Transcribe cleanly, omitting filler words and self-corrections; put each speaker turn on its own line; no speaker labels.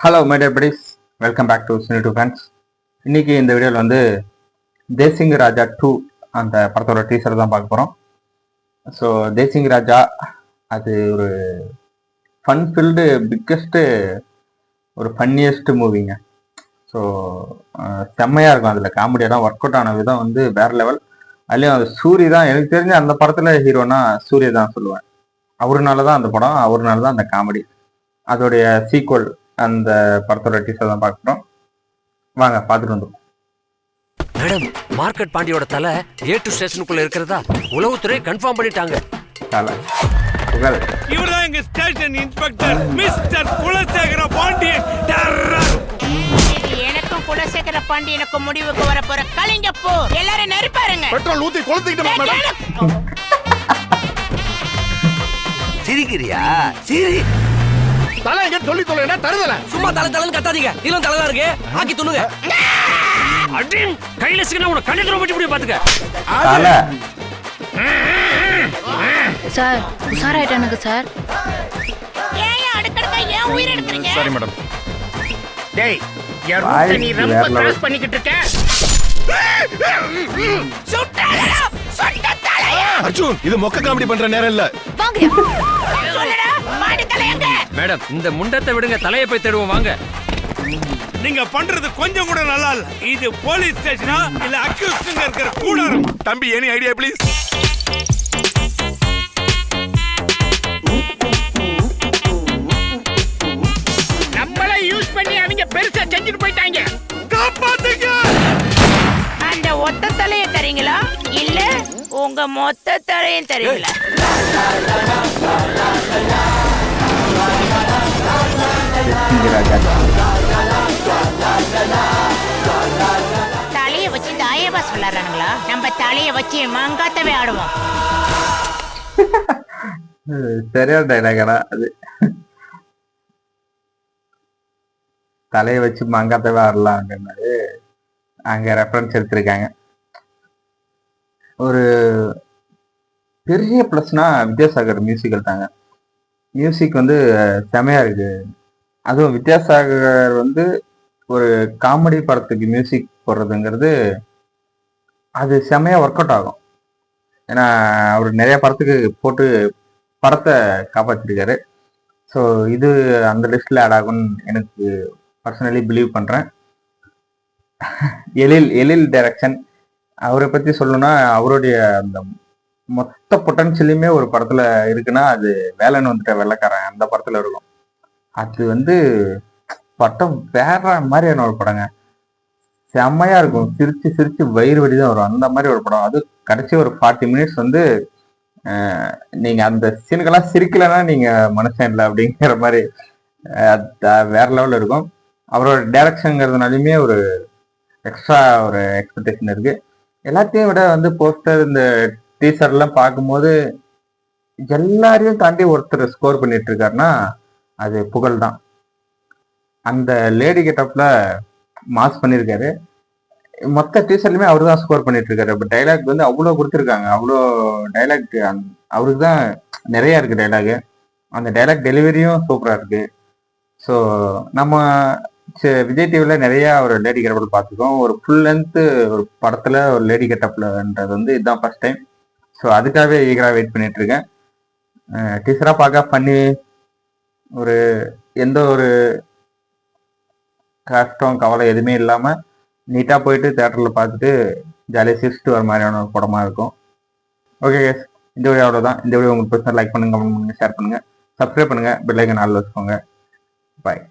Hello my dear buddies, welcome back to cine two fans. இன்னைக்கு இந்த வீடியோவில் வந்து தேசிங் ராஜா 2 அந்த படத்தோட டீசர் தான் பார்க்க போகிறோம். ஸோ தேசிங் ராஜா அது ஒரு ஃபன் ஃபில்டு பிக்கஸ்ட்டு ஒரு ஃபன்னியஸ்ட் மூவிங்க. ஸோ செம்மையாக இருக்கும். அதில் காமெடியெல்லாம் ஒர்க் அவுட் ஆன விதம் வந்து வேற லெவல். அதுலேயும் அது சூரி தான், எனக்கு தெரிஞ்ச அந்த படத்தில் ஹீரோனா சூரிய தான் சொல்லுவேன். அவருனால தான் அந்த படம், அவருனால தான் அந்த காமெடி. அதோடைய சீக்வல் அந்த படத்தோட டீசர் தான் பார்க்குறோம். வாங்க பார்த்துட்டு வந்துடும்.
மேடம், மார்க்கெட் பாண்டியோட தலை A2 ஸ்டேஷனுக்குள்ள இருக்கிறதா உளவுத்துறை கன்ஃபார்ம் பண்ணிட்டாங்க.
தலை புகழ்
இவர்தான் எங்க station inspector mister Kulasekara Pandian.
எனக்கும் குலசேகர பாண்டியனுக்கும் முடிவுக்கு வர போற கலிங்கப்போ எல்லாரும் நெருப்பாருங்க.
பெட்ரோல் ஊத்தி கொளுத்திக்கிட்டு மேடம்.
சிரிக்கிறியா? சிரி.
தலை எங்க சொல்லி தொலைனா தருதல.
சும்மா தலைன்னு கத்தாதீங்க. இதுவும் தலைதான் இருக்கு. ஆக்கி துணுங்க. அடிம் கையில சிக்கன உன கண்ணை திரோ பட்டி பாத்துக்க.
தலை
சார் உஷாராயிட்டானுங்க சார்.
ஏன் அடுக்கடுக்கா ஏன் உயிர் எடுக்கறீங்க?
சரி மேடம். டேய் யாரோ நீ ரொம்ப கிராஸ் பண்ணிக்கிட்டு இருக்க.
சுட்டாளா சுட்டதாளா.
அர்ஜுன் இது மொக்க காமெடி பண்ற நேரம் இல்ல.
வாங்க
சொல்லடா மாடி தலையங்க.
மேடம், இந்த முண்டத்தை விடுங்க, தலையை போய் தேடுவோம் வாங்க.
நீங்க பண்றது கொஞ்சம் கூட நல்லா இல்ல. இது போலீஸ் ஸ்டேஷனா இல்ல அக்யூஸ்ட்ங்க இருக்கிற கூடாரம்? தம்பி எனி ஐடியா ப்ளீஸ்? நம்மள யூஸ் பண்ணி அவங்க பெருசா செஞ்சுட்டு போயிட்டாங்க. காப்பாத்துங்க.
அந்த ஒத்த தலையை தரீங்களா இல்ல உங்க மொத்த தலையும் தரீங்களா?
தேசிங் ராஜா
தலையை வச்சு தாயபாஸ் விளையாடுறானுங்களா? நம்ம தலையை வச்சு மங்காத்தவே ஆடுவோம்.
சரியான டைலாகடா அது. தலையை வச்சு மங்காத்தவே ஆடலாம் அப்படின்னாரு. அங்க ரெஃபரன்ஸ் எடுத்திருக்காங்க. ஒரு பெரிய ப்ளஸ்னா வித்யாசாகர் மியூசிக்கல் தாங்க. மியூசிக் வந்து செமையா இருக்கு. அதுவும் வித்யாசாகர் வந்து ஒரு காமெடி படத்துக்கு மியூசிக் போடுறதுங்கிறது அது செமையா ஒர்க் அவுட் ஆகும். ஏன்னா அவர் நிறைய படத்துக்கு போட்டு படத்தை காப்பாற்றிருக்காரு. ஸோ இது அந்த லிஸ்ட்ல ஆட் ஆகும்னு எனக்கு பர்சனலி பிலீவ் பண்றேன். எழில் டைரக்ஷன், அவரை பத்தி சொல்லணும்னா அவருடைய அந்த மொத்த பொட்டன்ஷியலுமே ஒரு படத்துல இருக்குன்னா அது வேலைன்னு வந்துட்ட வெள்ளைக்காரன் அந்த படத்துல இருக்கும். அது வந்து படம் வேற மாதிரியான ஒரு படங்க. செம்மையா இருக்கும். சிரிச்சு சிரிச்சு வயிறு வடிதான் வரும். அந்த மாதிரி ஒரு படம். அது கடைசி ஒரு 40 மினிட்ஸ் வந்து நீங்க அந்த சீனுக்கெல்லாம் சிரிக்கலன்னா நீங்க மனுஷன் இல்லை அப்படிங்கிற மாதிரி வேற லெவல்ல இருக்கும். அவரோட டைரக்ஷன்ங்கிறதுனாலுமே ஒரு எக்ஸ்ட்ரா ஒரு எக்ஸ்பெக்டேஷன் இருக்கு. எல்லாத்தையும் விட வந்து போஸ்டர் இந்த டீசர் எல்லாம் பார்க்கும்போது எல்லாரையும் தாண்டி ஒருத்தர் ஸ்கோர் பண்ணிட்டு இருக்காருன்னா அது புகழ் தான். அந்த லேடி கெட்டப்ல மாஸ் பண்ணியிருக்காரு. மொத்த டீசர்லயுமே அவரு தான் ஸ்கோர் பண்ணிட்டு இருக்காரு. இப்போ டைலாக் வந்து அவ்வளோ கொடுத்துருக்காங்க. அவ்வளோ டைலாக் அவருக்கு தான் நிறைய இருக்கு டைலாக். அந்த டைலாக் டெலிவரியும் சூப்பரா இருக்கு. ஸோ நம்ம விஜய் டிவில நிறைய ஒரு லேடி கெட்டப்ல பார்த்துக்கோம். ஒரு ஃபுல் லென்த் ஒரு படத்துல ஒரு லேடி கெட்டப்லன்றது வந்து இதுதான் ஃபர்ஸ்ட் டைம். ஸோ அதுக்காகவே ஈகரா வெயிட் பண்ணிட்டு இருக்கேன். டீச்சரா பார்க்க பண்ணி ஒரு எந்த ஒரு கஷ்டம் கவலை எதுவுமே இல்லாம நீட்டா போயிட்டு தியேட்டர்ல பார்த்துட்டு ஜாலியாக சிரிச்சுட்டு வர மாதிரியான ஒரு படமா இருக்கும். ஓகே கேஸ், இந்த வீடியோ அவ்வளோதான். இந்த வீடியோ உங்களுக்கு பர்சனல் லைக் பண்ணுங்க, கமெண்ட் பண்ணுங்க, ஷேர் பண்ணுங்க, சப்ஸ்கிரைப் பண்ணுங்க, பெல் ஐக்கன் ஆல்ல வச்சுக்கோங்க. பாய்.